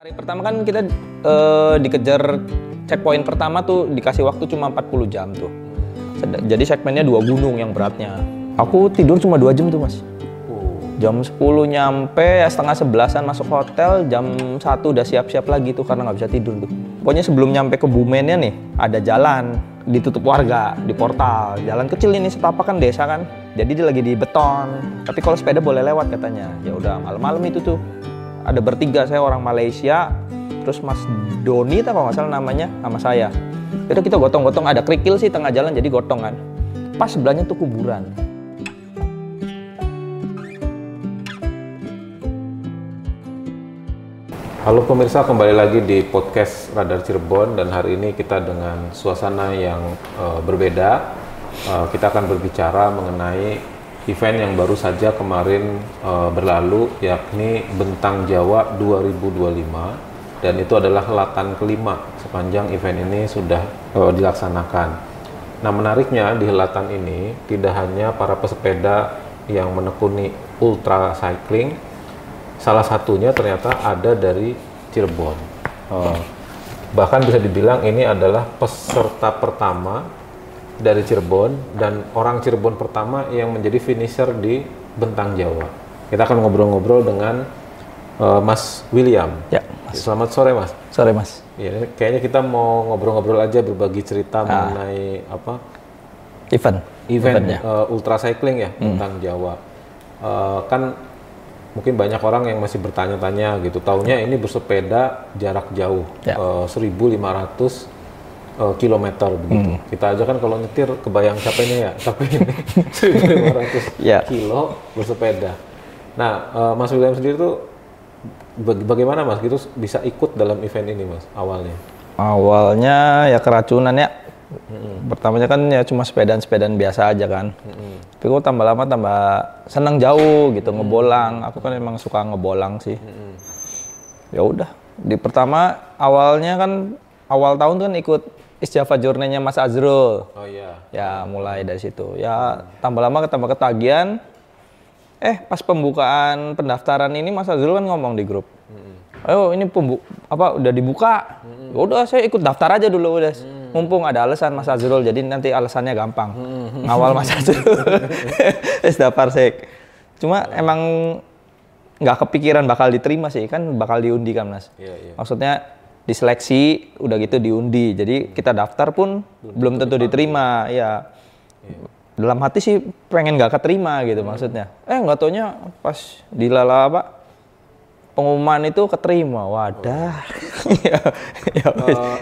Hari pertama kan kita dikejar checkpoint pertama tuh dikasih waktu cuma 40 jam tuh. Jadi segmennya 2 gunung yang beratnya. Aku tidur cuma 2 jam tuh mas. Jam 10 nyampe, ya setengah 11-an masuk hotel, jam 1 udah siap-siap lagi tuh karena nggak bisa tidur tuh. Pokoknya sebelum nyampe ke Bumennya nih, ada jalan ditutup warga di portal. Jalan kecil ini setapak kan desa kan, jadi dia lagi di beton. Tapi kalau sepeda boleh lewat katanya. Ya udah malam-malam itu tuh. Ada bertiga, saya orang Malaysia, terus Mas Doni kalau nggak salah namanya, sama saya. Itu kita gotong-gotong, ada kerikil sih tengah jalan jadi gotong kan. Pas sebelahnya tuh kuburan. Halo pemirsa, kembali lagi di podcast Radar Cirebon dan hari ini kita dengan suasana yang berbeda. Kita akan berbicara mengenai event yang baru saja kemarin berlalu, yakni Bentang Jawa 2025, dan itu adalah helatan kelima sepanjang event ini sudah dilaksanakan. Nah, menariknya di helatan ini tidak hanya para pesepeda yang menekuni ultra cycling, salah satunya ternyata ada dari Cirebon. Bahkan bisa dibilang ini adalah peserta pertama dari Cirebon dan orang Cirebon pertama yang menjadi finisher di Bentang Jawa. Kita akan ngobrol-ngobrol dengan Mas William. Ya, Mas. Selamat sore, Mas. Sore, Mas. Ya, kayaknya kita mau ngobrol-ngobrol aja, berbagi cerita mengenai apa? Event ultra cycling ya, Bentang Jawa. Kan mungkin banyak orang yang masih bertanya-tanya gitu. Taunya ini bersepeda jarak jauh, 1.500 kilometer begitu. Kita aja kan kalau nyetir kebayang capeknya ya, tapi ini 1.500 kilo bersepeda. Nah, Mas William sendiri tuh bagaimana Mas gitu bisa ikut dalam event ini Mas awalnya? Awalnya ya keracunan ya. Pertamanya kan ya cuma sepedaan biasa aja kan. Tapi kok tambah lama tambah senang jauh gitu, ngebolang. Aku kan emang suka ngebolang sih. Ya udah, di pertama awalnya kan awal tahun kan ikut East Java Journey-nya Mas Azrul. Oh iya. Ya mulai dari situ. Ya tambah lama tambah ketagihan. Pas pembukaan pendaftaran ini Mas Azrul kan ngomong di grup. Ayo ini udah dibuka. Udah saya ikut daftar aja dulu udah. Mumpung ada alasan Mas Azrul, jadi nanti alasannya gampang. Ngawal Mas Azrul. Daftar sek. Cuma emang nggak kepikiran bakal diterima sih, kan bakal diundi kan Mas. Maksudnya diseleksi, udah gitu diundi. Jadi kita daftar pun belum tentu diterima. Ya. Dalam hati sih pengen nggak keterima gitu maksudnya. Nggak taunya pas dilala pengumuman itu keterima. Wadah.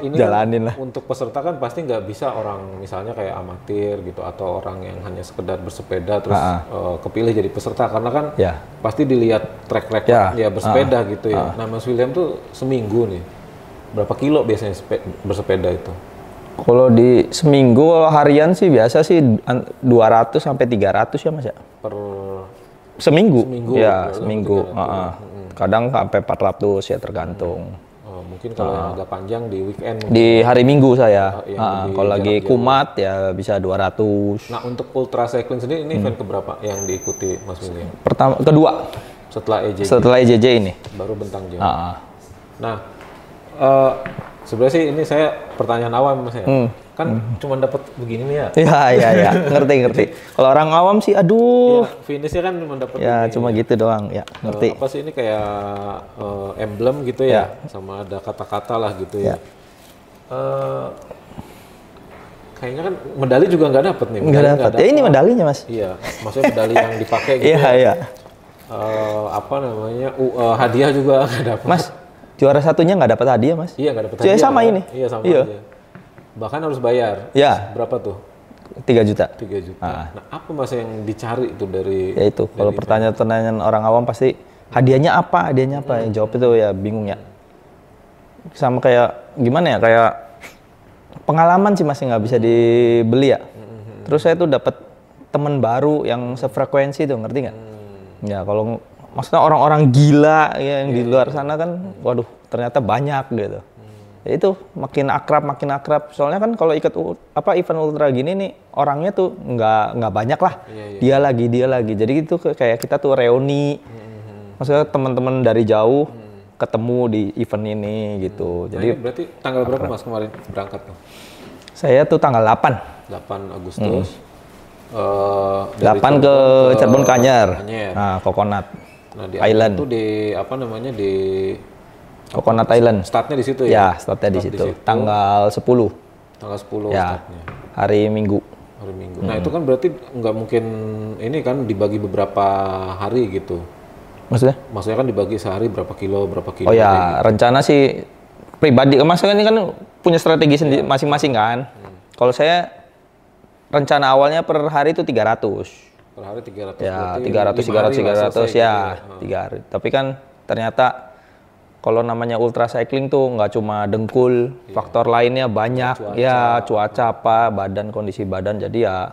Ini jalanin lah. Untuk peserta kan pasti nggak bisa orang misalnya kayak amatir gitu atau orang yang hanya sekedar bersepeda terus kepilih jadi peserta karena kan pasti dilihat track record bersepeda gitu ya. Nah, Mas William tuh seminggu nih. Berapa kilo biasanya bersepeda itu? Kalau di seminggu harian sih biasa sih 200 sampai 300 ya Mas ya. Per seminggu? Ya, seminggu. Kadang sampai 400 ya tergantung. Mungkin kalau yang agak panjang di weekend. Di hari Minggu saya. Kalau lagi kumat ya bisa 200. Nah, untuk ultra cycling sendiri ini event keberapa yang diikuti Mas William? Kedua. Setelah EJJ ini. Baru Bentang Jawa. Nah, sebenarnya sih ini saya pertanyaan awam Mas ya. Kan cuma dapat begini nih ya. Iya, ngerti. Kalau orang awam sih aduh. Ya, finishnya kan cuma dapat cuma gitu doang ya, ngerti. Apa sih ini kayak emblem gitu ya, sama ada kata-kata lah gitu ya. Kayaknya kan medali juga nggak dapat nih. Nggak dapat. Ya ini medalinya Mas. Iya, maksudnya medali yang dipakai gitu. Iya. Apa namanya? Hadiah juga nggak dapat. Mas, juara satunya nggak dapat hadiah Mas. Iya, nggak dapat hadiah. Sama ini. Iya, sama aja. Bahkan harus bayar. Ya. Berapa tuh? 3 juta. 3 juta. Nah, apa Mas yang dicari itu dari? Ya itu, kalau pertanyaan orang awam pasti hadiahnya apa? Yang jawab itu ya bingung ya. Sama kayak gimana ya? Kayak pengalaman sih masih nggak bisa dibeli ya. Terus saya tuh dapat teman baru yang sefrekuensi tuh, ngerti nggak? Ya kalau maksudnya orang-orang gila yang di luar sana kan, waduh ternyata banyak gitu. Ya itu makin akrab. Soalnya kan kalau ikut event ultra gini nih orangnya tuh nggak banyak lah. Dia lagi. Jadi itu kayak kita tuh reuni. Maksudnya teman-teman dari jauh ketemu di event ini gitu. Nah, Jadi ini berarti tanggal berapa Mas kemarin berangkat tuh? saya tuh tanggal 8. 8 Agustus. 8 ke Cirebon ke Anyer. Nah, Coconut Island. Itu di apa namanya di Coconut Island. Startnya di situ ya? Ya, startnya di situ. Tanggal 10. Tanggal 10 ya, startnya. Hari Minggu. Hari Minggu. Nah, itu kan berarti nggak mungkin ini kan dibagi beberapa hari gitu. Maksudnya? Maksudnya kan dibagi sehari berapa kilo. Oh ya, rencana sih pribadi. Mas kan ini kan punya strategi sendiri masing-masing kan. Kalau saya rencana awalnya per hari itu 300. Per hari 300. Ya, 300 ya, 3 hari. Tapi kan ternyata kalau namanya ultra cycling tuh nggak cuma dengkul, faktor lainnya banyak. Cuaca apa, kondisi badan, jadi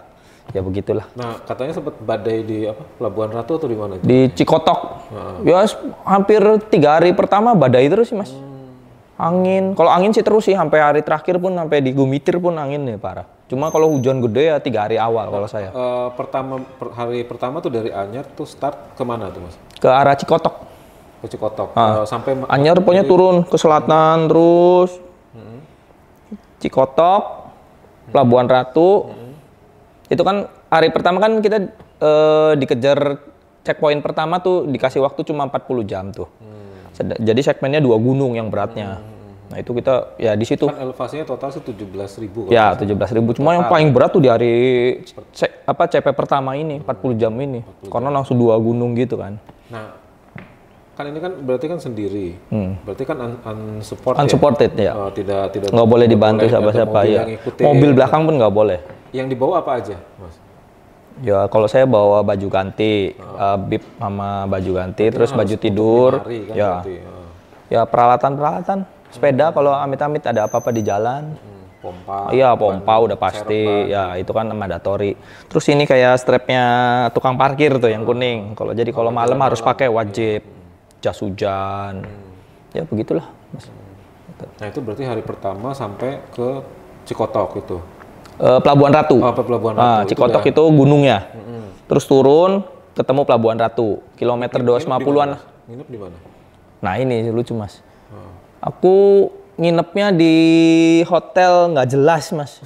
ya begitulah. Nah, katanya sempat badai di apa? Pelabuhan Ratu atau di mana? Di Cikotok. Ya hampir 3 hari pertama badai terus sih Mas. Angin. Kalau angin sih terus sih sampai hari terakhir pun, sampai di Gumitir pun angin nih parah. Cuma kalau hujan gede ya 3 hari awal kalau saya. Hari pertama tuh dari Anyer tuh start kemana tuh Mas? Ke arah Cikotok. Ke Cikotok. Sampai Anyer pokoknya turun ke selatan terus. Cikotok, Pelabuhan Ratu. Itu kan hari pertama kan kita dikejar checkpoint pertama tuh dikasih waktu cuma 40 jam tuh. Jadi segmennya 2 gunung yang beratnya. Nah itu kita ya di situ. Kan elevasinya total sih 17.000. Ya 17.000. Cuma yang paling berat tuh di hari CP pertama ini 40 jam ini. Karena langsung 2 gunung gitu kan. Nah kan ini kan berarti kan sendiri. Berarti kan unsupported ya. Tidak nggak boleh dibantu siapa-siapa ya. Mobil belakang pun nggak boleh. Yang dibawa apa aja, Mas? Ya kalau saya bawa baju ganti, bib sama baju ganti, terus baju tidur, kan ya, ya peralatan sepeda kalau amit-amit ada apa-apa di jalan, pompa, iya pompa udah pasti, serban. Ya itu kan mandatory. Terus ini kayak strapnya tukang parkir tuh yang kuning. Jadi kalau malam harus pakai wajib, jas hujan, ya begitulah. Mas. Nah itu berarti hari pertama sampai ke Cikotok itu. Pelabuhan Ratu. Pelabuhan Ratu. Cikotok itu gunungnya. Terus turun, ketemu Pelabuhan Ratu. Kilometer 250-an. Nginep di mana? Nah ini lucu Mas. Aku nginepnya di hotel nggak jelas Mas.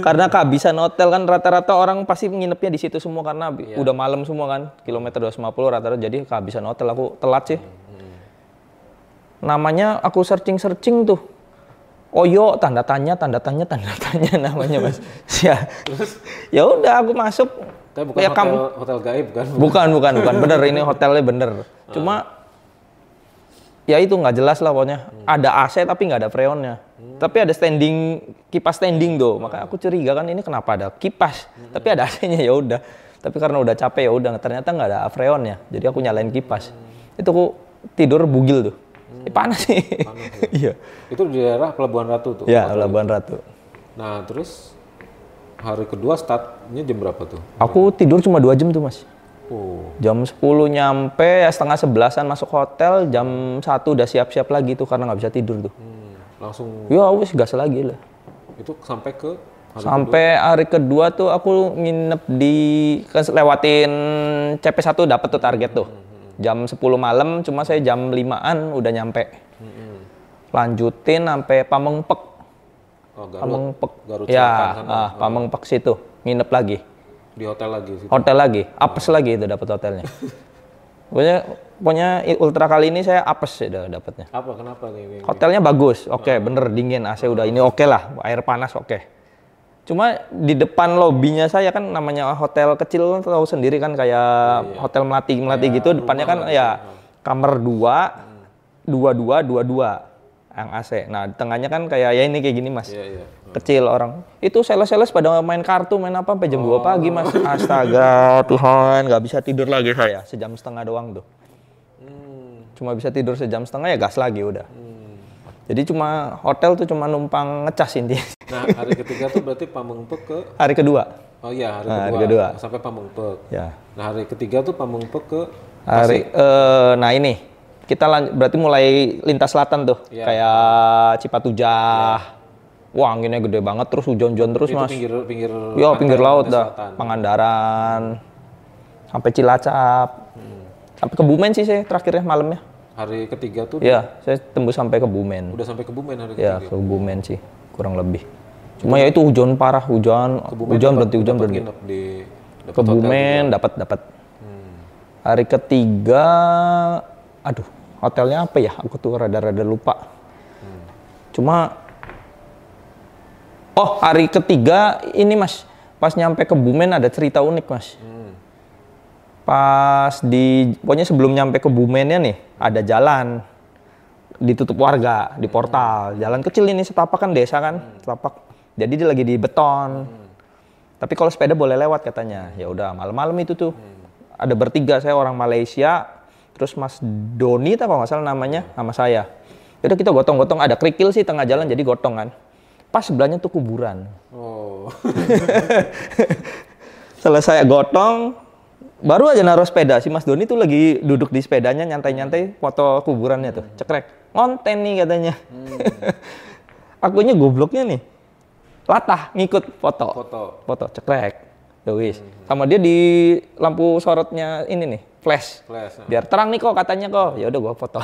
Karena kehabisan hotel kan rata-rata orang pasti nginepnya di situ semua karena udah malam semua kan. Kilometer 250 rata-rata jadi kehabisan hotel. Aku telat sih. Namanya aku searching tuh. Oyo tanda tanya namanya Mas. Ya. Ya udah aku masuk. Tapi bukan hotel gaib kan? Bukan. Bener ini hotelnya bener. Cuma ya itu nggak jelas lah pokoknya. Ada AC tapi nggak ada freonnya. Tapi ada kipas standing tuh. Makanya aku curiga kan ini kenapa ada kipas. Tapi ada AC-nya ya udah. Tapi karena udah capek ya udah. Ternyata nggak ada freonnya. Jadi aku nyalain kipas. Itu aku tidur bugil tuh. Panas sih. Iya. Itu di daerah Pelabuhan Ratu tuh. Ya, Pelabuhan Ratu. Nah, terus hari kedua startnya jam berapa tuh? Aku tidur cuma 2 jam tuh, Mas. Jam 10 nyampe, ya setengah 11-an masuk hotel, jam 1 udah siap-siap lagi tuh karena nggak bisa tidur tuh. Langsung. Ya, wis gas lagi lah. Itu sampai ke hari kedua tuh aku nginep lewatin CP1 dapet tuh target tuh. Jam 10 malam, cuma saya jam 5-an udah nyampe. Lanjutin sampai Pamengpek. Pamengpek. Ya, Pamengpek situ. Nginep lagi. Di hotel lagi situ. Hotel lagi. Apes lagi itu dapat hotelnya. Pokoknya ultra kali ini saya apes ya dapatnya. Apa? Kenapa nih? Hotelnya bagus. Oke, bener dingin. AC udah ini oke lah. Air panas oke. Cuma di depan lobinya saya kan namanya hotel kecil tahu sendiri kan kayak hotel melati gitu depannya kan ya kamar 2 yang AC. Nah, di tengahnya kan kayak ya ini kayak gini Mas. Kecil orang. Itu sales pada main kartu, main apa sampai jam 2 pagi Mas. Astaga, Tuhan, nggak bisa tidur lagi saya. Sejam setengah doang tuh. Cuma bisa tidur sejam setengah ya gas lagi udah. Jadi cuma hotel tuh cuma numpang ngecas intinya. Nah, hari ketiga tuh berarti Pamengpek ke hari kedua. Oh iya, hari kedua. Sampai Pamengpek. Ya. Nah, hari ketiga tuh Pamengpek ke nah ini kita berarti mulai lintas selatan tuh. Kayak Cipatujah. Wah, anginnya gede banget terus hujan-hujan terus, Mas. Pinggir laut dah. Pangandaran. Sampai Cilacap. Sampai Kebumen sih saya terakhirnya malamnya. Hari ketiga tuh? Iya, saya tembus sampai Kebumen. Udah sampai Kebumen hari ketiga? Iya, ke Kebumen sih, kurang lebih. Cuma ya itu hujan parah, hujan berhenti. Kebumen dapat. Hari ketiga, aduh, hotelnya apa ya? Aku tuh rada-rada lupa. Cuma, hari ketiga ini Mas, pas nyampe Kebumen ada cerita unik Mas. Pokoknya sebelum nyampe Kebumennya nih, ada jalan ditutup warga di portal. Jalan kecil ini, setapak kan desa kan, setapak. Jadi dia lagi di beton. Tapi kalau sepeda boleh lewat katanya. Ya udah, malam-malam itu tuh ada bertiga, saya orang Malaysia, terus Mas Doni kalau nggak salah namanya, sama saya. Udah kita gotong-gotong, ada kerikil sih tengah jalan jadi gotong kan. Pas sebelahnya tuh kuburan. Oh. Selesai gotong, baru aja naruh sepeda, si Mas Doni tuh lagi duduk di sepedanya nyantai-nyantai foto kuburannya tuh, cekrek, ngonten nih katanya. Akunya gobloknya nih, latah ngikut foto, cekrek, wis. Sama dia di lampu sorotnya ini nih, flash. Biar terang nih kok katanya kok, ya udah gua foto.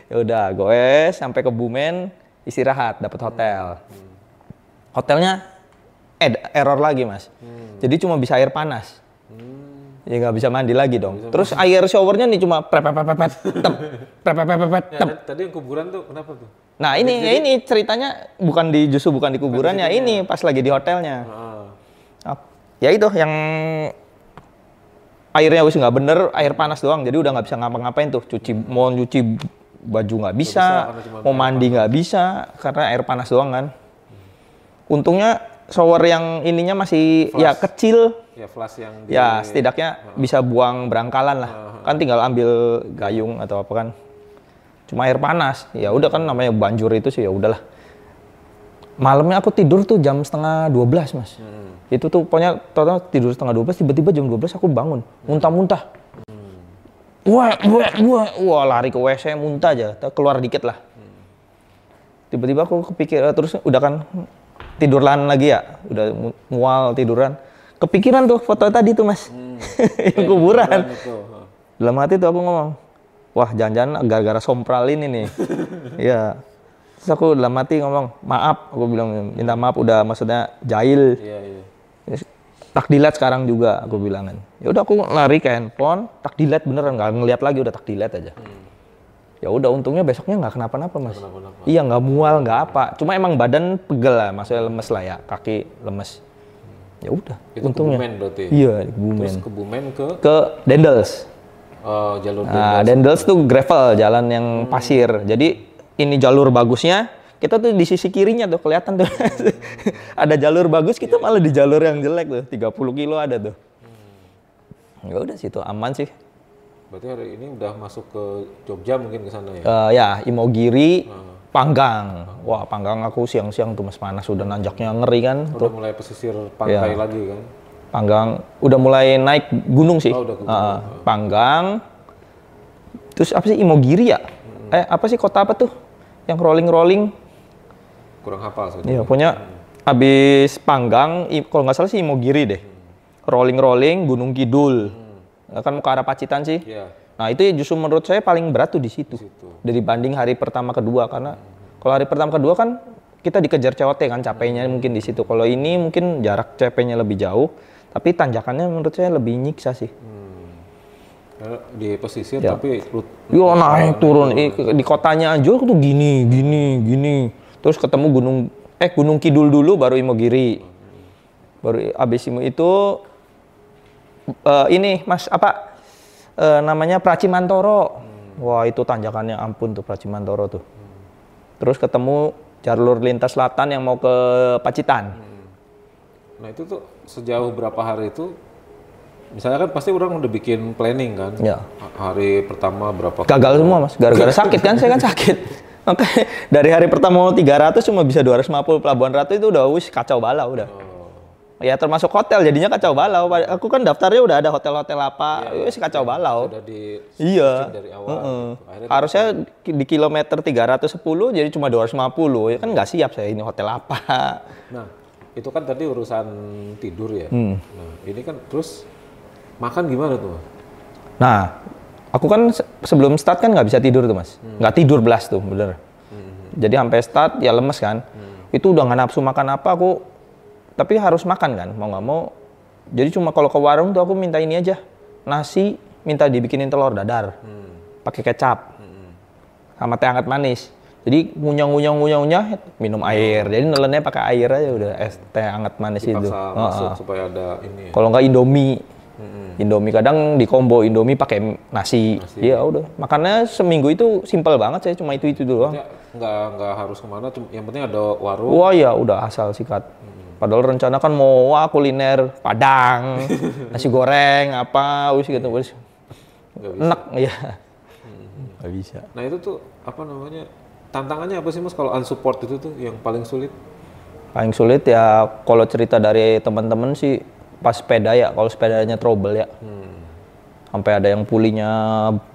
Ya udah, goes sampai Kebumen, istirahat, dapat hotel. Hotelnya error lagi Mas, jadi cuma bisa air panas. Ya nggak bisa mandi lagi dong. Terus air showernya nih cuma prepet. Tadi yang kuburan tuh kenapa tuh? Nah ini ceritanya bukan di kuburannya, ini pas lagi di hotelnya. Ya itu yang airnya wis nggak bener, air panas doang. Jadi udah nggak bisa ngapa-ngapain tuh. Mau nyuci baju nggak bisa, mau mandi nggak bisa karena air panas doang kan. Untungnya shower yang ininya masih flash. Ya kecil. Ya flash yang ya setidaknya bisa buang berangkalan lah. Kan tinggal ambil gayung atau apa kan. Cuma air panas. Ya udah kan namanya banjir itu sih ya udahlah. Malamnya aku tidur tuh jam 11:30 Mas. Itu tuh pokoknya total tidur 11:30, tiba-tiba jam 12 aku bangun, muntah-muntah. Wah lari ke WC muntah aja, keluar dikit lah. Tiba-tiba aku kepikir, terus udah kan tiduran lagi ya, udah mual tiduran. Kepikiran tuh foto tadi tuh Mas, yang kuburan. Dalam hati tuh aku ngomong, wah jangan-jangan gara-gara sompral ini nih. Iya. Terus aku dalam hati ngomong, maaf, aku bilang minta maaf udah maksudnya jahil. Iya. Tak delete sekarang juga, aku bilangan. Ya udah aku lari ke handphone, tak delete beneran, nggak ngeliat lagi, udah tak delete aja. Ya udah untungnya besoknya nggak kenapa-napa Mas. Iya nggak mual nggak apa, cuma emang badan pegel lah, maksudnya lemes lah ya, kaki lemes. Ya udah, untungnya. Kebumen berarti. Iya, di Kebumen. Terus Kebumen ke Dendels. Oh, jalur Dendels. Nah, Dendels tuh gravel, jalan yang pasir. Jadi ini jalur bagusnya, kita tuh di sisi kirinya tuh kelihatan tuh. Ada jalur bagus, kita malah di jalur yang jelek tuh, 30 kilo ada tuh. Ya udah situ aman sih. Berarti hari ini udah masuk ke Jogja mungkin ke sana ya? Ya, Imogiri, Panggang. Wah, Panggang aku siang-siang tuh Mas, panas, udah nanjaknya ngeri kan. Udah mulai pesisir pantai lagi kan? Panggang, udah mulai naik gunung sih. Oh, udah ke gunung. Panggang, terus apa sih Imogiri ya? Apa sih kota apa tuh? Yang rolling-rolling? Kurang hafal sih. Iya, pokoknya abis Panggang, kalau nggak salah sih Imogiri deh. Rolling-rolling, Gunung Kidul. Kan mau ke arah Pacitan sih. Yeah. Nah itu justru menurut saya paling berat tuh di situ. Dari banding hari pertama kedua, karena kalau hari pertama kedua kan kita dikejar COT kan, capeknya mungkin di situ. Kalau ini mungkin jarak capeknya lebih jauh, tapi tanjakannya menurut saya lebih nyiksa sih. Di pesisir tapi naik turun di kotanya aja tuh gini. Terus ketemu Gunung Kidul dulu baru Imogiri. Baru abis itu ini Mas namanya Pracimantoro. Wah itu tanjakannya ampun tuh Pracimantoro tuh. Terus ketemu jalur lintas selatan yang mau ke Pacitan. Nah itu tuh sejauh berapa hari itu? Misalnya kan pasti orang udah bikin planning kan? Ya. Hari pertama berapa? Gagal semua Mas, gara-gara sakit kan, saya kan sakit. Oke, dari hari pertama 300 cuma bisa 250, Pelabuhan Ratu itu udah kacau balau udah. Ya termasuk hotel jadinya kacau balau. Aku kan daftarnya udah ada hotel-hotel apa, kacau balau. Sudah di dari awal. Gitu. Harusnya di kilometer 310 jadi cuma 250. Ya kan nggak siap saya ini hotel apa. Nah, itu kan tadi urusan tidur ya. Nah, ini kan terus makan gimana tuh? Nah, Aku kan sebelum start kan nggak bisa tidur tuh mas, nggak tidur belas tuh bener. Jadi sampai start ya lemes kan, itu udah nggak nafsu makan apa aku, tapi harus makan kan, mau nggak mau. Jadi cuma kalau ke warung tuh aku minta ini aja, nasi, minta dibikinin telur dadar, pakai kecap, sama teh hangat manis. Jadi ngunyah, minum air. Jadi nelennya pakai air aja udah, es teh hangat manis itu. Masuk supaya ada ini. Ya? Kalau nggak Indomie. Indomie kadang di combo Indomie pakai nasi. Ya udah. Makannya seminggu itu simpel banget saya cuma itu doang. Nggak harus kemana, yang penting ada warung. Wah ya udah asal sikat. Padahal rencana kan mau kuliner Padang, nasi goreng apa, wis gitu wis. Enak ya. Nggak bisa. Nah itu tuh apa namanya? Tantangannya apa sih mas kalau unsupport itu tuh yang paling sulit? Paling sulit ya kalau cerita dari teman-teman sih pas sepeda ya, kalau sepedanya trouble ya. Sampai ada yang pulinya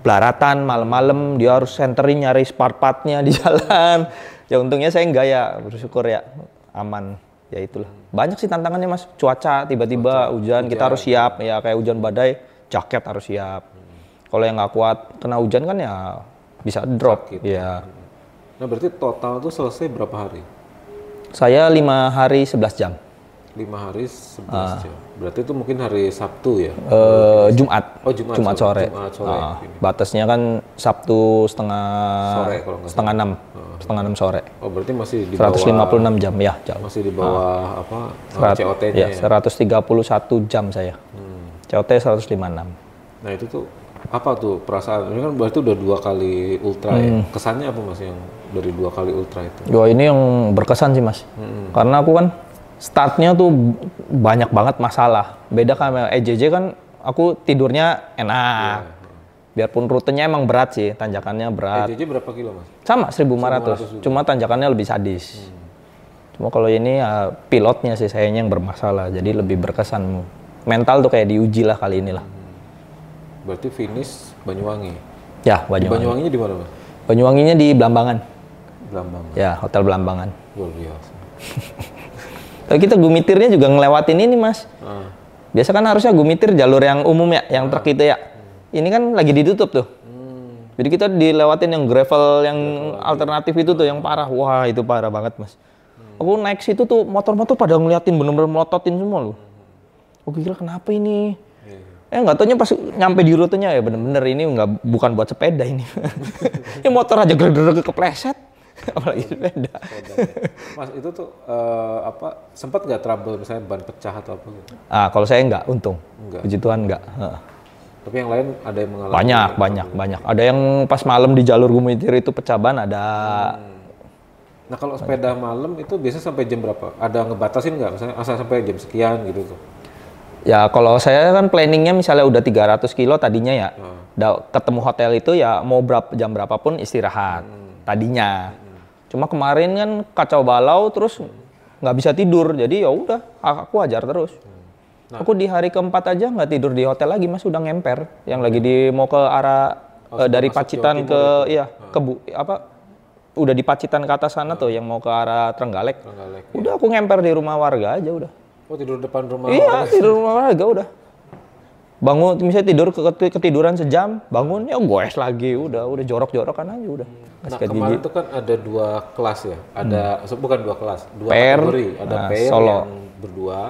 belaratan malam-malam, dia harus senterin nyari spare part-nya di jalan. Ya untungnya saya enggak ya, bersyukur ya, aman. Ya itulah. Banyak sih tantangannya mas, cuaca tiba-tiba hujan, kita harus siap. Ya kayak hujan badai, jaket harus siap. Kalau yang nggak kuat kena hujan kan ya bisa drop. Sakit. Ya. Nah berarti total tuh selesai berapa hari? Saya 5 hari 11 jam. 5 hari 11 jam. Berarti itu mungkin hari Sabtu ya? Jumat. Oh Jumat sore. Batasnya kan Sabtu setengah 6 sore. Oh berarti masih di bawah 156 jam ya. Jauh. Masih di bawah apa? COT-nya ya? 131 jam saya. COT 156. Nah itu tuh apa tuh perasaan? Ini kan berarti udah 2 kali ultra ya. Kesannya apa mas yang dari 2 kali ultra itu? Wah ini yang berkesan sih mas. Karena aku kan startnya tuh banyak banget masalah. Beda kan EJJ kan aku tidurnya enak. Biarpun rutenya emang berat sih, tanjakannya berat. EJJ berapa kilo mas? Sama 1.500, cuma tanjakannya lebih sadis. Cuma kalau ini ya pilotnya sih sayangnya yang bermasalah, jadi lebih berkesan. Mental tuh kayak diuji lah kali ini lah. Berarti finish Banyuwangi? Ya, Banyuwangi. Banyuwanginya di mana mas? Banyuwanginya di Blambangan. Blambangan? Ya, Hotel Blambangan. Luar biasa. Tapi kita gumitirnya juga ngelewatin ini mas. Biasa kan harusnya gumitir jalur yang umum ya, yang truk itu ya. Ini kan lagi ditutup tuh. Jadi kita dilewatin yang gravel yang alternatif itu tuh yang parah. Wah itu parah banget mas. Aku naik situ tuh motor-motor pada ngeliatin bener-bener melototin semua loh. Aku kira kenapa ini? Nggak taunya pas nyampe di rutenya ya bener-bener ini bukan buat sepeda ini. Ini motor aja gerger kepleset. Apalagi sepeda. Mas itu tuh apa sempat nggak trouble misalnya ban pecah atau apa gitu? Kalau saya nggak, untung. Puji Tuhan nggak. Tapi yang lain ada yang mengalami? Banyak. Ada yang pas malam di jalur gumitir itu pecah ban ada. Nah kalau sepeda malam itu biasanya sampai jam berapa? Ada ngebatasin nggak? Misalnya asal sampai jam sekian gitu tuh? Ya kalau saya kan planningnya misalnya udah 300 kilo tadinya ya. Ketemu hotel itu ya mau jam berapapun istirahat. Tadinya. Cuma kemarin kan kacau balau terus nggak bisa tidur. Jadi ya udah aku ajar terus. Aku di hari keempat aja nggak tidur di hotel lagi mas, udah ngemper. Yang lagi mau ke arah dari Pacitan ke udah di Pacitan ke atas sana tuh yang mau ke arah Trenggalek. Udah aku ngemper di rumah warga aja udah. Oh tidur depan rumah? Iya tidur rumah warga udah. Bangun misalnya tidur ketiduran sejam, bangun ya goes lagi udah jorok-jorokan aja udah. Nah kemarin itu kan ada 2 kelas ya, bukan 2 kelas, 2 pair, kategori, ada pair solo. Yang berdua,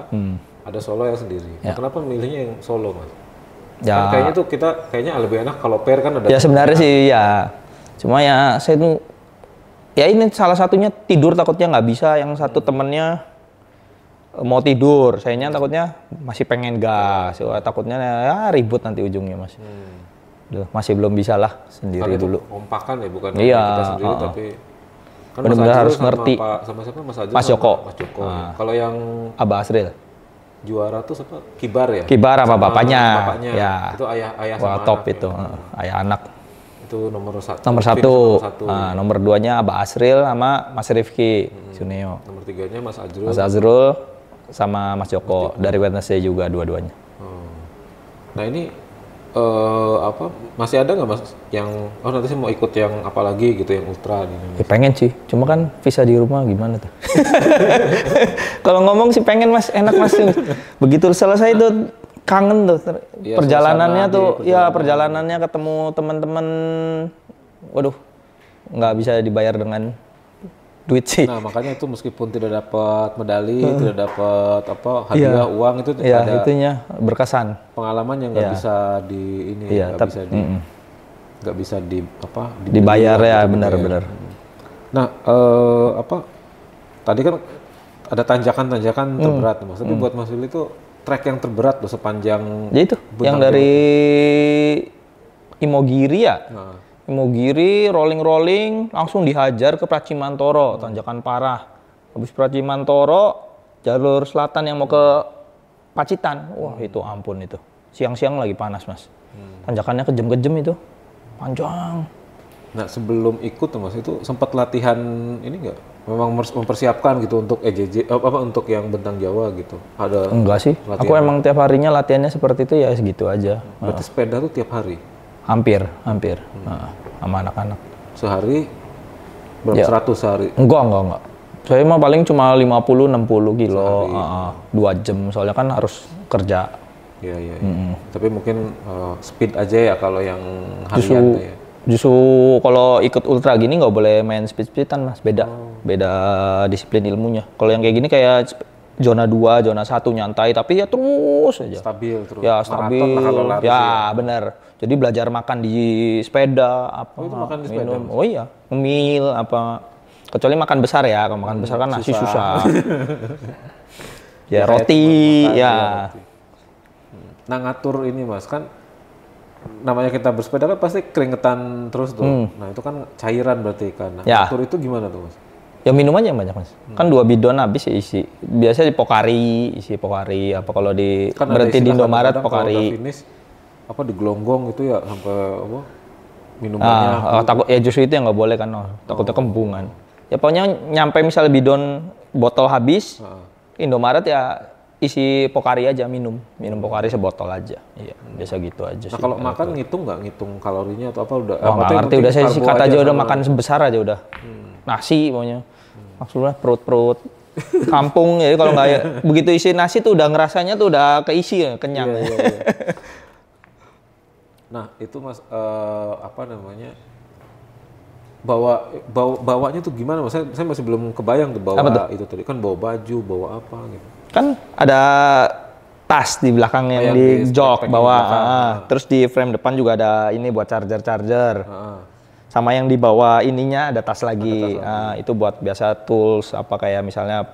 ada solo yang sendiri. Nah, kenapa milihnya yang solo mas? Ya. Kan kayaknya tuh kayaknya lebih enak kalau pair kan ada. Ya sebenarnya sih ya, cuma ya saya tuh ya ini salah satunya tidur takutnya nggak bisa, yang satu temennya mau tidur, sayanya takutnya masih pengen gas, takutnya ya ribut nanti ujungnya mas. Masih belum bisa lah sendiri dulu. Kompakan ya bukan kita sendiri tapi kan benar-benar harus ngerti. Sama siapa Mas Joko. Ya. Kalau yang Abah Asril. Juara tuh siapa? Kibar ya? Kibar sama bapaknya. Ya. Itu ayah sama top anak itu. Ya. Ayah anak. Itu nomor 1. Nomor 1. Nomor 2-nya Abah Asril sama Mas Rifki Suneo. Nomor 3-nya Mas Azrul. Mas Azrul sama Mas Joko dari Wednesday juga dua-duanya. Nah ini masih ada nggak mas yang nanti saya mau ikut yang apa lagi gitu yang ultra nih? Pengen sih, cuma kan visa di rumah gimana tuh? Kalau ngomong sih pengen mas, enak mas. Begitu selesai itu kangen tuh Ya, perjalanannya suasana tuh, di ya perjalanannya ketemu teman-teman, waduh, nggak bisa dibayar dengan duit sih. Nah, makanya itu meskipun tidak dapat medali, tidak dapat apa hadiah uang itu ada itunya berkesan. Pengalaman yang nggak bisa di ini, nggak bisa di apa dibayar ya, benar-benar. Nah, tadi kan ada tanjakan-tanjakan terberat, Mas. Tapi buat Mas Willy itu trek yang terberat loh sepanjang ya itu yang dari Imogiri ya. Imogiri rolling langsung dihajar ke Pracimantoro, tanjakan parah. Habis Pracimantoro jalur selatan yang mau ke Pacitan. Wah, itu ampun itu. Siang-siang lagi panas, Mas. Tanjakannya kejam-kejam itu. Panjang. Nah, sebelum ikut tuh Mas, itu sempat latihan ini nggak? Memang mempersiapkan gitu untuk EJJ untuk yang bentang Jawa gitu. Ada enggak sih. Aku emang tiap harinya latihannya seperti itu ya, segitu aja. Berarti sepeda tuh tiap hari? Hampir. Sama anak-anak. Sehari berapa 100 sehari? Enggak. Saya mah paling cuma 50-60 kilo. 2 jam soalnya kan harus kerja. Iya. Tapi mungkin speed aja ya kalau yang harian ya. Justru kalau ikut ultra gini nggak boleh main speed-speedan, Mas. Beda disiplin ilmunya. Kalau yang kayak gini kayak zona 2, zona 1 nyantai, tapi ya terus aja. Stabil terus. Ya, stabil. Ya, benar. Jadi belajar makan di sepeda, apa. Itu makan di sepeda? Oh iya, ngemil, apa. Kecuali makan besar ya, kalau makan besar kan nasi susah. Ya, roti, ya. Nah, ngatur ini, Mas, kan namanya kita bersepeda kan pasti keringetan terus tuh. Nah, itu kan cairan berarti kan. Nah, ngatur itu gimana tuh, Mas? Ya minum aja yang banyak, Mas. Kan 2 bidon habis ya isi. Biasanya di Pokari, isi Pokari. Apa kalau di kan berhenti di Indomaret Pokari. Kalau finish apa di gelonggong itu ya sampai apa minum banyak. Takut ya, justru itu yang nggak boleh kan. Takutnya kembungan. Ya pokoknya nyampe misalnya bidon botol habis, Indomaret ya isi Pokari aja, minum Pokari sebotol aja. Iya, biasa gitu aja. Nah, kalau makan ngitung nggak, ngitung kalorinya atau apa udah? Nggak ngerti, udah saya sikat aja udah makan sebesar aja udah. Nasi pokoknya. Maksudnya perut kampung ya, kalau nggak begitu isi nasi tuh udah ngerasanya tuh udah keisi ya, kenyang. Iya. Nah, itu Mas apa namanya? Bawanya tuh gimana, Mas? Saya masih belum kebayang tuh bawa itu tadi. Kan bawa baju, bawa apa gitu. Kan ada tas di belakang yang di jok bawah, terus di frame depan juga ada ini buat charger. Sama yang di bawah ininya ada tas lagi. Itu buat biasa tools apa kayak misalnya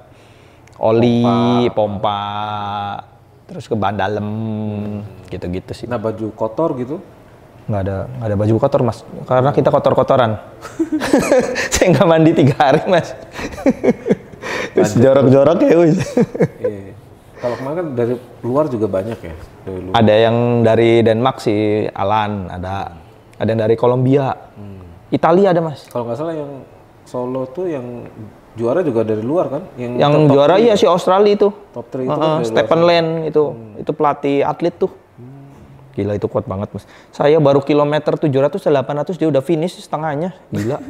oli, pompa, terus ke ban dalam, gitu-gitu sih. Nah, baju kotor gitu? Nggak ada baju kotor, Mas, karena kita kotor-kotoran. Saya nggak mandi 3 hari, Mas. Jorok-jorok ya, wis. Kalau kemarin kan dari luar juga banyak ya? Dari luar. Ada yang dari Denmark sih, Alan, ada yang dari Kolombia. Italia ada, Mas. Kalau nggak salah yang Solo tuh yang juara juga dari luar kan? Yang juara iya si Australia itu. Top 3 itu kan Stephen Land itu pelatih atlet tuh. Gila, itu kuat banget, Mas. Saya baru kilometer 700-800 dia udah finish setengahnya. Gila.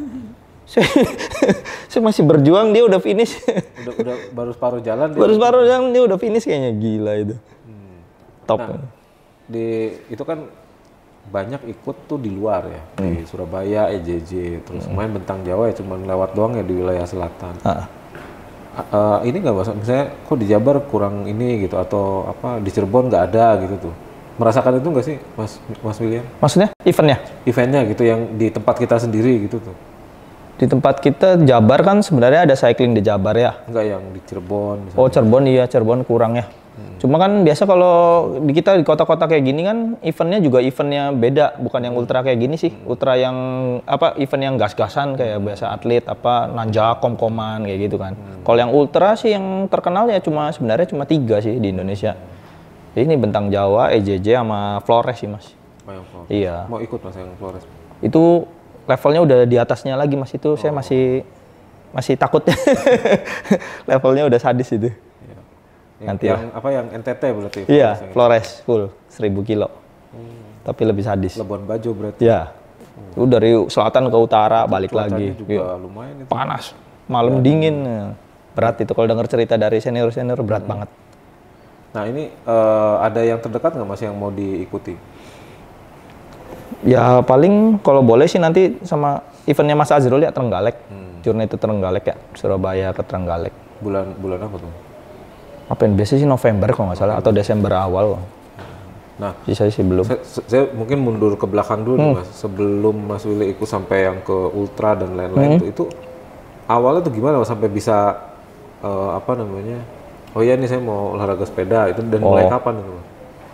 Saya masih berjuang, dia udah finish. udah baru separuh jalan dia udah finish kayaknya. Gila itu. Top. Nah, itu kan banyak ikut tuh di luar ya. Di Surabaya, EJJ, terus main bentang Jawa ya cuma lewat doang ya di wilayah selatan. Ini nggak, Mas, misalnya kok di Jabar kurang ini gitu, atau apa di Cirebon nggak ada gitu tuh. Merasakan itu nggak sih, Mas William? Maksudnya eventnya? Eventnya gitu yang di tempat kita sendiri gitu tuh. Di tempat kita Jabar kan sebenarnya ada cycling di Jabar ya? Enggak, yang di Cirebon misalnya. Oh, Cirebon, iya, Cirebon kurang ya. Cuma kan biasa kalau di kita di kota-kota kayak gini kan eventnya juga eventnya beda, bukan yang ultra kayak gini sih. Ultra yang apa, event yang gas-gasan kayak biasa atlet apa nanjak, kom-koman kayak gitu kan. Kalau yang ultra sih yang terkenal ya sebenarnya cuma 3 sih di Indonesia. Ini Bentang Jawa, EJJ sama Flores sih, Mas. Flores. Iya. Mau ikut, Mas, yang Flores? Itu levelnya udah di atasnya lagi, Mas. Itu saya masih takut. Levelnya udah sadis itu. Iya. Nanti yang apa, yang NTT berarti? Iya, Flores full 1000 kilo. Tapi lebih sadis. Labuan Bajo berarti? Iya. Itu dari selatan ke utara balik lagi. Juga lumayan itu. Panas, malam dingin. Berat itu kalau dengar cerita dari senior-senior, berat banget. Nah ini ada yang terdekat nggak Mas yang mau diikuti? Ya paling kalau boleh sih nanti sama eventnya Mas Azrul ya, Trenggalek. Journey itu Trenggalek ya, Surabaya ke Trenggalek. Bulan apa tuh? Apa yang biasanya sih November kalau nggak salah, atau Desember awal. Nah, saya sih belum. Saya mungkin mundur ke belakang dulu nih Mas. Sebelum Mas Willy ikut sampai yang ke ultra dan lain-lain itu awalnya tuh gimana Mas sampai bisa apa namanya? Oh iya nih saya mau olahraga sepeda itu, dan mulai kapan itu Mas?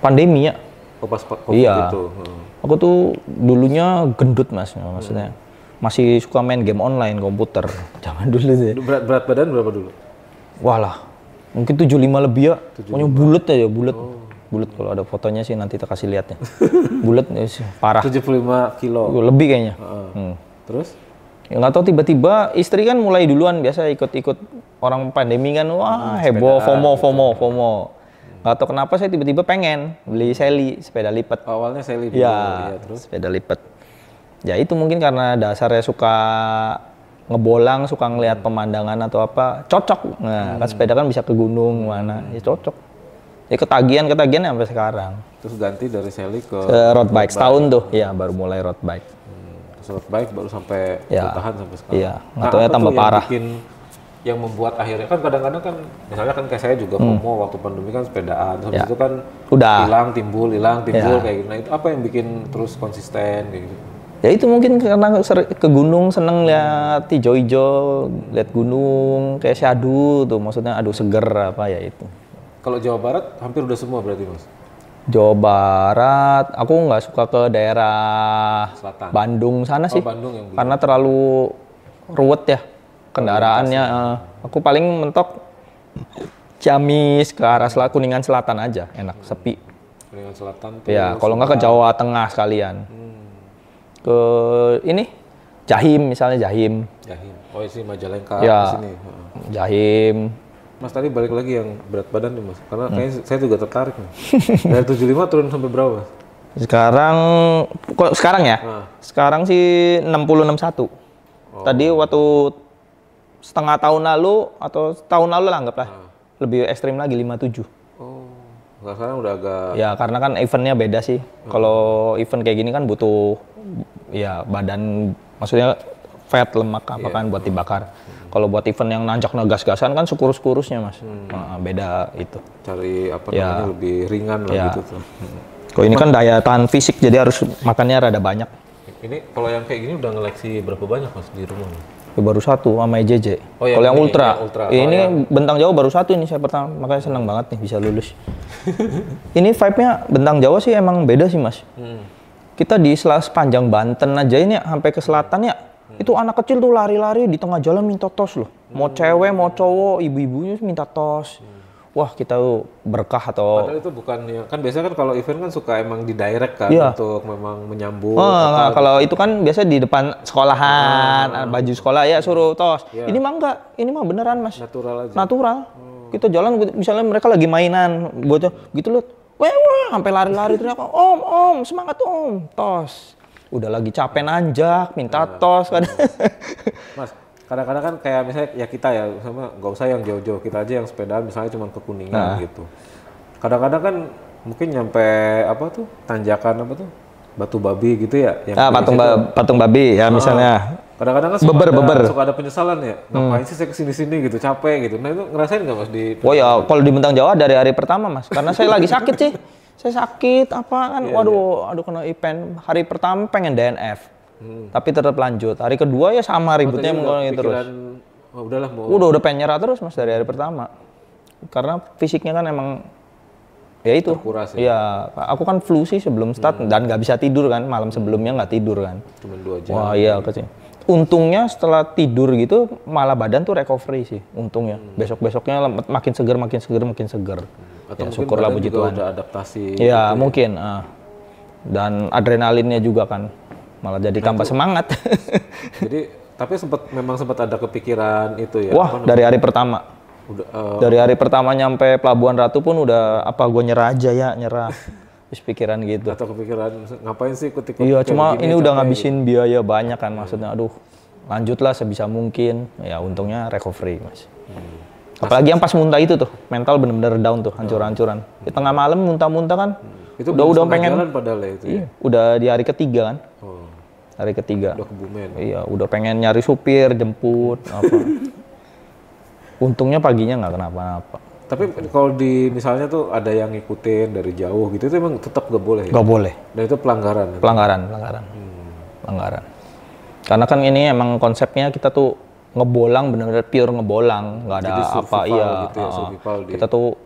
Pandemi ya. Oh pas COVID iya. gitu. Aku tuh dulunya gendut Mas, maksudnya masih suka main game online komputer. Zaman dulu sih. Berat badan berapa dulu? Walah, mungkin 75 lebih ya. Pokoknya bulat aja, bulat. Bulat, kalau ada fotonya sih nanti kita kasih lihat ya. Bulat ya sih, parah. 75 kilo. Lebih kayaknya. Terus? Ya nggak tahu, tiba-tiba istri kan mulai duluan, biasa ikut-ikut orang pandemi kan, wah heboh, FOMO. Nggak tahu kenapa saya tiba-tiba pengen beli Sally, sepeda lipat. Awalnya Sally dulu, ya, terus? Sepeda lipat. Ya itu mungkin karena dasarnya suka ngebolang, suka ngelihat pemandangan atau apa, cocok. Nah, kan sepeda kan bisa ke gunung mana, ya cocok. Ya ketagihan sampai sekarang. Terus ganti dari Sally ke road bike setahun tuh, ya baru mulai road bike. Terus road bike baru sampai bertahan sampai sekarang. Iya, nggak tahu ya tambah parah. Yang membuat akhirnya kan kadang-kadang kan misalnya kan kayak saya juga FOMO waktu pandemi kan sepedaan, terus itu kan hilang timbul kayak gitu. Nah itu apa yang bikin terus konsisten kayak gitu? Ya itu mungkin karena ke gunung seneng lihat hijau-hijau, lihat gunung kayak syadu tuh, maksudnya aduh seger apa ya itu. Kalau Jawa Barat hampir udah semua berarti Mas? Jawa Barat, aku nggak suka ke daerah Selatan. Bandung sana sih, Bandung yang karena terlalu ruwet ya kendaraannya. Aku paling mentok Ciamis ke arah Kuningan Selatan aja, enak, sepi. Kuningan Selatan tuh. Ya, kalau nggak ke Jawa Tengah sekalian. Ke ini Jahim misalnya, Jahim. Oh isi Majalengka ya, sini. Jahim. Mas tadi balik lagi yang berat badan nih Mas, karena kayaknya saya juga tertarik nih. Dari 75 turun sampai berapa Mas? Sekarang ya? Sekarang sih 60-61. Tadi waktu setengah tahun lalu atau tahun lalu lah anggaplah. Lebih ekstrim lagi 57. Nggak, sekarang udah agak... Ya karena kan eventnya beda sih. Kalau event kayak gini kan butuh ya badan, maksudnya fat, lemak apa kan buat dibakar. Kalau buat event yang nanjak gas-gasan kan sekurus-kurusnya Mas. Beda itu. Cari apa namanya lebih ringan lah gitu tuh. Kalau ini kan daya tahan fisik jadi harus makannya rada banyak. Ini kalau yang kayak gini udah ngeleksi berapa banyak Mas di rumah? Baru satu sama EJJ. Kalau yang ultra. Ini Bentang Jawa baru satu ini saya pertama, makanya senang banget nih bisa lulus. Ini vibe-nya Bentang Jawa sih emang beda sih Mas. Kita di sepanjang Banten aja ini sampai ke selatan ya. Itu anak kecil tuh lari-lari di tengah jalan minta tos loh. Mau cewek, mau cowok, ibu-ibunya minta tos. Wah, kita tuh berkah atau... Padahal itu bukan ya. Kan biasanya kan kalau event kan suka emang di direct kan untuk memang menyambut. Kalau itu kan biasa di depan sekolahan, baju sekolah ya suruh tos. Ini mah enggak, ini mah beneran Mas. Natural aja. Natural. Kita jalan misalnya mereka lagi mainan, bocah gitu loh. Wah, sampai lari-lari teriak, "Om, semangat Om, tos." Udah lagi capek nanjak, minta tos kan. Mas, kadang-kadang kan kayak misalnya ya kita ya, sama nggak usah yang jauh-jauh, kita aja yang sepedaan misalnya cuma ke Kuningan gitu. Kadang-kadang kan mungkin nyampe apa tuh, tanjakan apa tuh, Batu Babi gitu ya. Yang patung babi ya misalnya. Kadang-kadang kan suka ada penyesalan ya, ngapain sih saya kesini-sini gitu, capek gitu. Nah itu ngerasain nggak Mas di... Oh ya, kalau di Bentang Jawa dari hari pertama Mas, karena saya lagi sakit sih. Saya sakit apa kan, waduh kena event. Hari pertama pengen DNF, tapi tetap lanjut. Hari kedua ya sama ributnya mengulangi terus. Udah pengen nyerah terus Mas dari hari pertama. Karena fisiknya kan emang ya itu. Terkuras ya? Iya, aku kan flu sih sebelum start dan nggak bisa tidur kan, malam sebelumnya nggak tidur kan. Cuma 2 jam. Wah iya kecil. Untungnya setelah tidur gitu malah badan tuh recovery sih, untungnya. Besok-besoknya makin seger. Atau ya, syukurlah puji Tuhan. Udah adaptasi. Ya gitu mungkin. Dan adrenalinnya juga kan malah jadi tambah semangat. Jadi tapi memang sempat ada kepikiran itu ya? Wah dari hari pertama. Dari hari pertama nyampe Pelabuhan Ratu pun udah gue nyerah aja ya, nyerah. Terus pikiran gitu. Atau kepikiran ngapain sih ikut-ikut? Iya cuma ini udah ngabisin biaya banyak kan, maksudnya aduh lanjutlah sebisa mungkin. Ya untungnya recovery Mas. Apalagi yang pas muntah itu tuh, mental bener-bener down tuh, hancur-hancuran. Di tengah malam muntah-muntah kan, itu udah pengen jalan padahal ya itu. Iya, udah di hari ketiga kan. Hari ketiga. Udah kebumen. Iya, udah pengen nyari supir, jemput, apa. Untungnya paginya nggak kenapa-napa. Tapi kalau di misalnya tuh ada yang ngikutin dari jauh gitu, itu emang tetap gak boleh ya? Gak boleh. Dan itu pelanggaran? Pelanggaran. Pelanggaran. Karena kan ini emang konsepnya kita tuh ngebolang, bener-bener pure ngebolang, nggak ada apa, iya. Gitu ya, kita tuh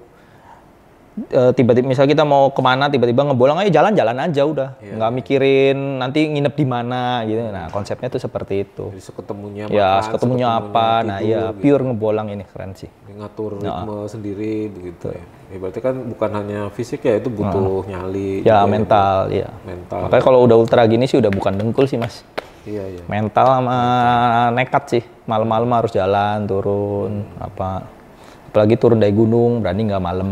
tiba-tiba misalnya kita mau kemana tiba-tiba ngebolang aja jalan-jalan aja udah, nggak mikirin nanti nginep di mana gitu. Nah konsepnya tuh seperti itu. Jadi seketemunya apa, nah iya gitu. Pure ngebolang ini keren sih. Ngatur ritme sendiri begitu ya. Berarti kan bukan hanya fisik ya, itu butuh nyali. Ya mental, ya. Mental. Makanya kalau udah ultra gini sih udah bukan dengkul sih mas. Iya. Mental sama nekat sih. Malam-malam harus jalan, turun, apalagi turun dari gunung, berani nggak malam.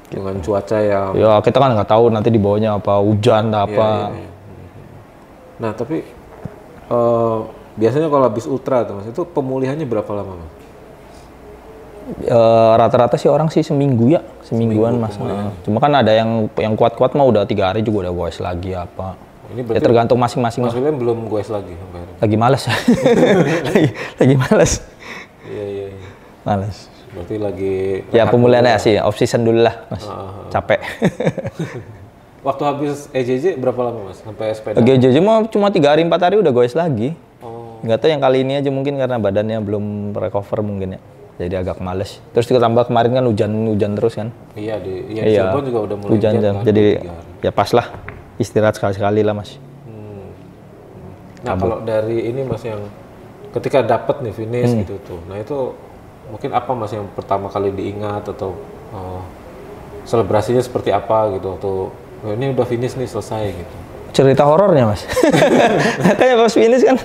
Dengan cuaca yang... Ya kita kan nggak tahu nanti di bawahnya apa, hujan apa. Iya. Nah tapi biasanya kalau habis ultra tuh mas, itu pemulihannya berapa lama mas? Rata-rata sih orang sih semingguan mas. Cuma kan ada yang kuat-kuat mah udah 3 hari juga udah goes lagi apa. Ini ya tergantung masing-masing. Mas William belum goes lagi sampai hari. Lagi malas. lagi malas. Iya. Malas. Berarti lagi... Ya pemulihannya sih off season dulu lah mas. Capek. Waktu habis EJJ berapa lama mas sampai sepeda? EJJ mah cuma 3 hari 4 hari udah goes lagi. Nggak tahu yang kali ini aja mungkin karena badannya belum recover mungkin ya. Jadi agak males. Terus ditambah kemarin kan hujan terus kan. Iya di Cirebon juga udah mulai hujan. Jadi ya pas lah. Istirahat sekali-sekali lah mas. Nah kalau dari ini mas yang ketika dapat nih finish gitu tuh, nah itu mungkin apa mas yang pertama kali diingat atau selebrasinya seperti apa gitu tuh? Ini udah finish nih selesai gitu. Cerita horornya mas. Kayak pas finish kan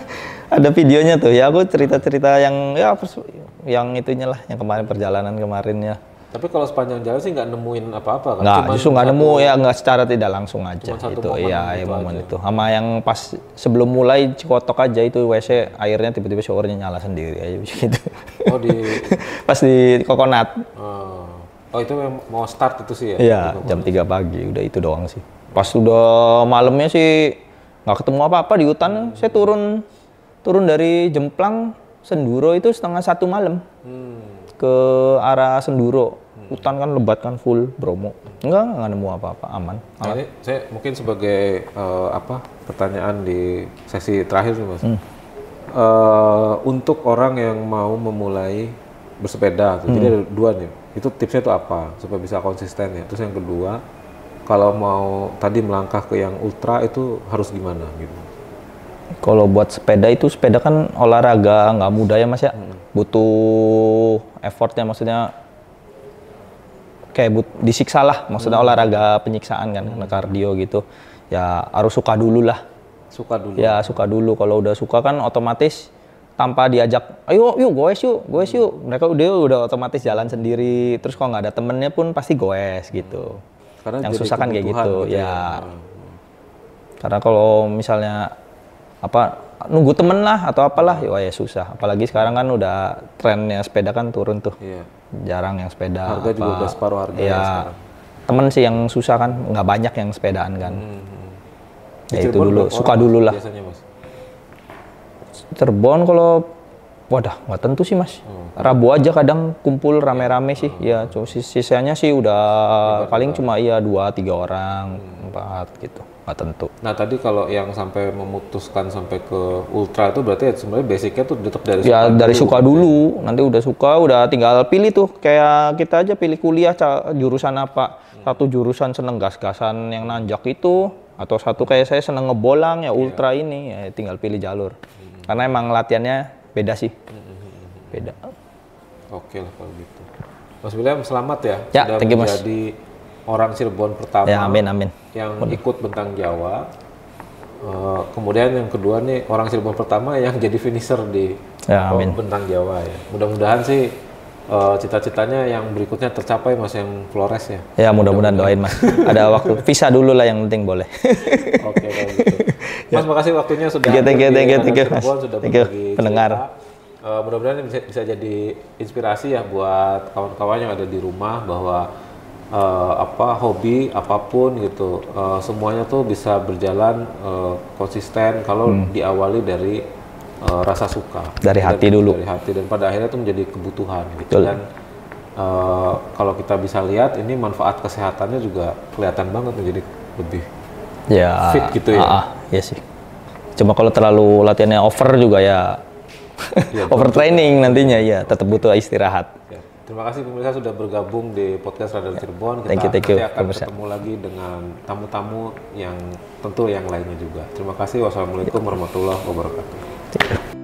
ada videonya tuh ya, aku cerita-cerita yang itunya lah, yang kemarin perjalanan kemarinnya. Tapi kalau sepanjang jalan sih nggak nemuin apa-apa kan? Nggak, justru nggak nemu ya, nggak secara tidak langsung aja. Itu iya momen itu. Sama yang pas sebelum mulai Cikotok aja itu WC airnya tiba-tiba showernya nyala sendiri aja gitu. Oh pas di Kokonat. Oh itu mau start itu sih ya? Iya jam 3 pagi udah itu doang sih. Pas udah malamnya sih nggak ketemu apa-apa di hutan. Saya turun dari Jemplang Senduro itu 12:30 malam ke arah Senduro. Hutan kan lebat kan full Bromo. Enggak nemu apa-apa, aman. Nah, ini saya mungkin sebagai pertanyaan di sesi terakhir nih mas. Untuk orang yang mau memulai bersepeda, jadi ada 2 nih. Itu tipsnya tuh apa supaya bisa konsisten ya. Terus yang kedua, kalau mau tadi melangkah ke yang ultra itu harus gimana gitu? Kalau buat sepeda itu, sepeda kan olahraga nggak mudah ya mas ya. Butuh effortnya, maksudnya kayak disiksa lah, maksudnya olahraga penyiksaan kan, kardio gitu. Ya harus suka dulu lah. Suka dulu? Ya suka dulu, kalau udah suka kan otomatis tanpa diajak, ayo yuk goes yuk. Mereka udah otomatis jalan sendiri, terus kalau nggak ada temennya pun pasti goes gitu. Karena yang susah kan kayak gitu, ya. Karena kalau misalnya nunggu temen lah atau apalah ya susah. Apalagi sekarang kan udah trennya sepeda kan turun tuh. Iya. Jarang yang sepeda. Harga juga udah separuh harga ya sekarang. Temen sih yang susah kan, nggak banyak yang sepedaan kan. Ya itu dulu, suka dulu lah. Biasanya mas? Cirebon kalau nggak tentu sih mas. Rabu aja kadang kumpul rame-rame sih. Ya sisanya sih udah paling cuma 2-3 orang, 4 gitu. Nggak tentu. Nah tadi kalau yang sampai memutuskan sampai ke ultra itu berarti sebenarnya basicnya tuh tetap dari suka dari dulu. Suka dulu. Nanti udah suka, udah tinggal pilih tuh. Kayak kita aja pilih kuliah jurusan apa. Satu jurusan seneng gas-gasan yang nanjak itu, atau satu kayak saya seneng ngebolang ya ultra ini, ya tinggal pilih jalur. Karena emang latihannya beda sih. Beda. Oke lah kalau gitu. Mas William selamat ya. Ya, sudah menjadi orang Cirebon pertama. Ya, amin. Yang ikut Bentang Jawa. Kemudian yang kedua nih orang Cirebon pertama yang jadi finisher di Bentang Jawa ya. Mudah-mudahan sih cita-citanya yang berikutnya tercapai mas, yang Flores ya. Ya mudah-mudahan doain mas. Ada waktu visa dulu lah yang penting boleh. Oke kalau gitu. Mas makasih waktunya sudah. Thank you mas. Sudah Thank you pendengar. Mudah-mudahan bisa jadi inspirasi ya buat kawan-kawan yang ada di rumah bahwa hobi apapun gitu semuanya tuh bisa berjalan konsisten kalau diawali dari rasa suka dari hati dulu, dari hati, dan pada akhirnya itu menjadi kebutuhan gitu. Dan kalau kita bisa lihat ini manfaat kesehatannya juga kelihatan banget menjadi lebih fit gitu ya. Iya sih. Cuma kalau terlalu latihannya over juga ya, overtraining nantinya ya, tetap butuh istirahat. Ya. Terima kasih pemirsa sudah bergabung di podcast Radar Cirebon. Kita thank you, akan ketemu lagi dengan tamu-tamu yang tentu yang lainnya juga. Terima kasih. Wassalamualaikum warahmatullahi wabarakatuh.